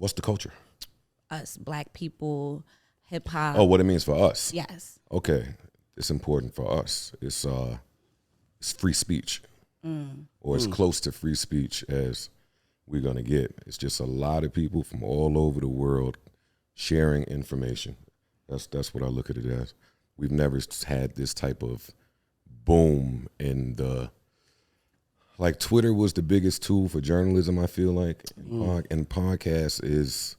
What's the culture? Us, black people, hip hop. Oh, what it means for us. Yes. Okay, it's important for us. It's free speech, or as close to free speech as we're gonna get. It's just a lot of people from all over the world sharing information. That's what I look at it as. We've never had this type of boom in the. Like Twitter was the biggest tool for journalism, I feel like, and podcast is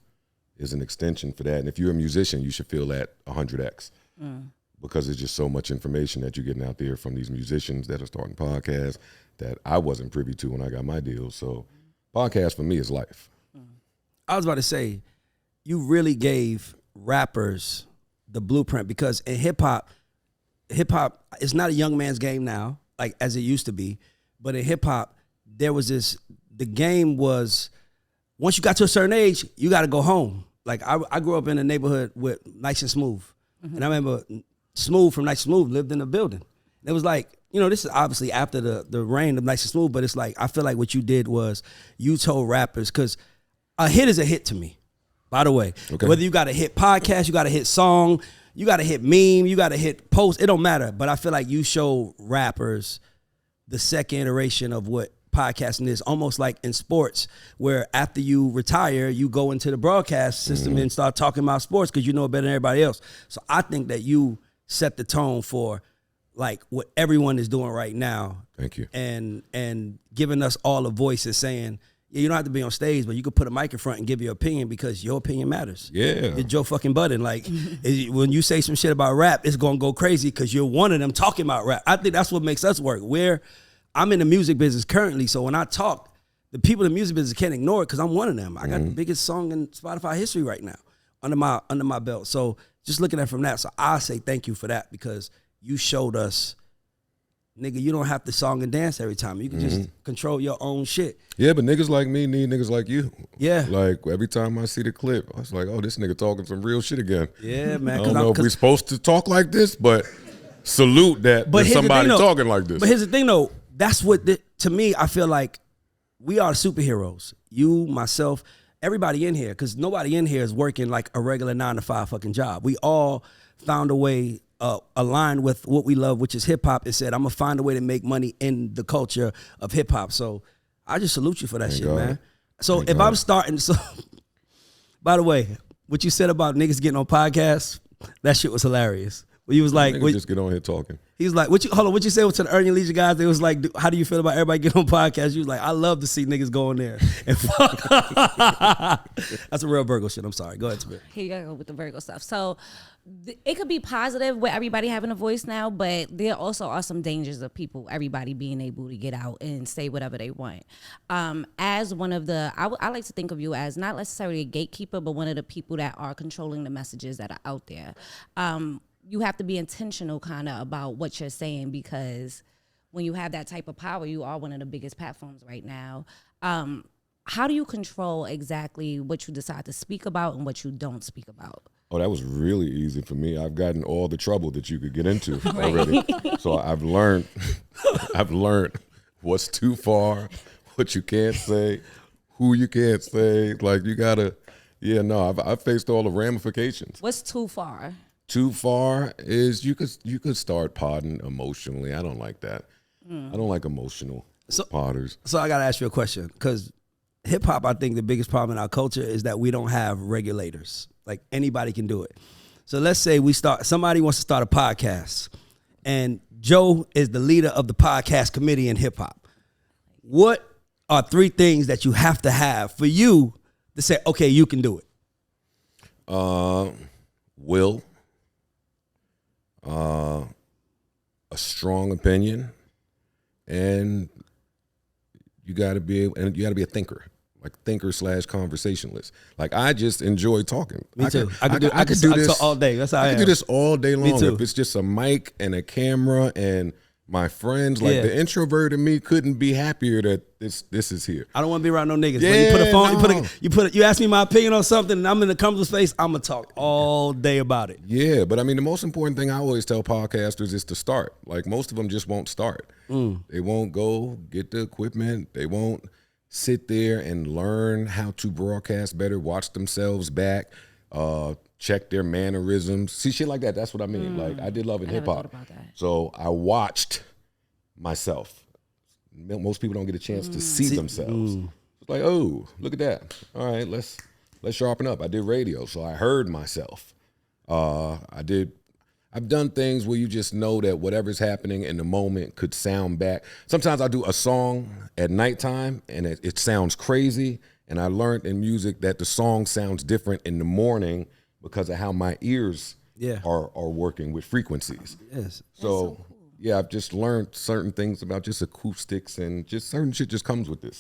an extension for that. And if you're a musician, you should feel that 100x because there's just so much information that you're getting out there from these musicians that are starting podcasts that I wasn't privy to when I got my deal. So podcast for me is life. I was about to say, you really gave rappers the blueprint because in hip hop is not a young man's game now, like as it used to be. But in hip hop, there was the game was, once you got to a certain age, you got to go home. Like I grew up in a neighborhood with Nice and Smooth. And I remember Smooth from Nice and Smooth lived in the building. It was like, this is obviously after the reign of Nice and Smooth, but it's like, I feel like what you did was you told rappers, because a hit is a hit to me, by the way. Okay. Whether you got a hit podcast, you got a hit song, you got a hit meme, you got a hit post, it don't matter. But I feel like you show rappers the second iteration of what podcasting is, almost like in sports, where after you retire, you go into the broadcast system and start talking about sports because you know it better than everybody else. So I think that you set the tone for like what everyone is doing right now. Thank you. And giving us all a voice and saying, yeah, you don't have to be on stage, but you could put a mic in front and give your opinion because your opinion matters. Yeah. It's Joe fucking Budden. Like, when you say some shit about rap, it's going to go crazy because you're one of them talking about rap. I think that's what makes us work. I'm in the music business currently, so when I talk, the people in the music business can't ignore it because I'm one of them. I got the biggest song in Spotify history right now under my belt. So just looking at it from that, so I say thank you for that because you showed us, nigga, you don't have to song and dance every time. You can just control your own shit. Yeah, but niggas like me need niggas like you. Yeah. Like every time I see the clip, I was like, oh, this nigga talking some real shit again. Yeah, man. I don't know if we're supposed to talk like this, but salute that there's somebody talking like this. But here's the thing though, that's what, to me, I feel like we are superheroes. You, myself, everybody in here, because nobody in here is working like a regular 9-to-5 fucking job. We all found a way aligned with what we love, which is hip hop, and said, I'm gonna find a way to make money in the culture of hip hop. So I just salute you for that shit, man. So if I'm starting, by the way, what you said about niggas getting on podcasts, that shit was hilarious. He was like, just get on here talking. He was like, what you say to the Earn Your Leisure guys? They was like, how do you feel about everybody getting on podcasts? You was like, I love to see niggas go in there and fuck. That's a real Virgo shit. I'm sorry. Go ahead, Tamira. Here you go with the Virgo stuff. So it could be positive with everybody having a voice now, but there also are some dangers of everybody being able to get out and say whatever they want. As one of the, I like to think of you as not necessarily a gatekeeper, but one of the people that are controlling the messages that are out there. You have to be intentional kind of about what you're saying because when you have that type of power, you are one of the biggest platforms right now. How do you control exactly what you decide to speak about and what you don't speak about? Oh, that was really easy for me. I've gotten all the trouble that you could get into already. So I've learned what's too far, what you can't say, who you can't say. Like you gotta, I've faced all the ramifications. What's too far? Too far is you could start podding emotionally. I don't like that. I don't like emotional podders. So I gotta ask you a question because hip hop, I think the biggest problem in our culture is that we don't have regulators. Like anybody can do it. So let's say somebody wants to start a podcast and Joe is the leader of the podcast committee in hip hop. What are 3 things that you have to have for you to say, okay, you can do it? Will, a strong opinion, and you got to be a thinker. Like thinker/conversationalist. Like I just enjoy talking. Me too. I could do this all day. That's how I am. I could do this all day long. Me too. If it's just a mic and a camera and my friends, like the introvert in me couldn't be happier that this is here. I don't want to be around no niggas. Yeah, you put a phone, you ask me my opinion on something and I'm in a comfortable space, I'm gonna talk all day about it. Yeah, but I mean the most important thing I always tell podcasters is to start. Like most of them just won't start. They won't go get the equipment. They won't sit there and learn how to broadcast better, watch themselves back, check their mannerisms, see shit like that. That's what I mean. Like I did Love and Hip Hop, so I watched myself. Most people don't get a chance to see themselves. It's like, oh, look at that. All right, let's sharpen up. I did radio, so I heard myself. I've done things where you just know that whatever's happening in the moment could sound back. Sometimes I do a song at nighttime and it sounds crazy. And I learned in music that the song sounds different in the morning because of how my ears are working with frequencies. Yes. So yeah, I've just learned certain things about just acoustics and just certain shit just comes with this.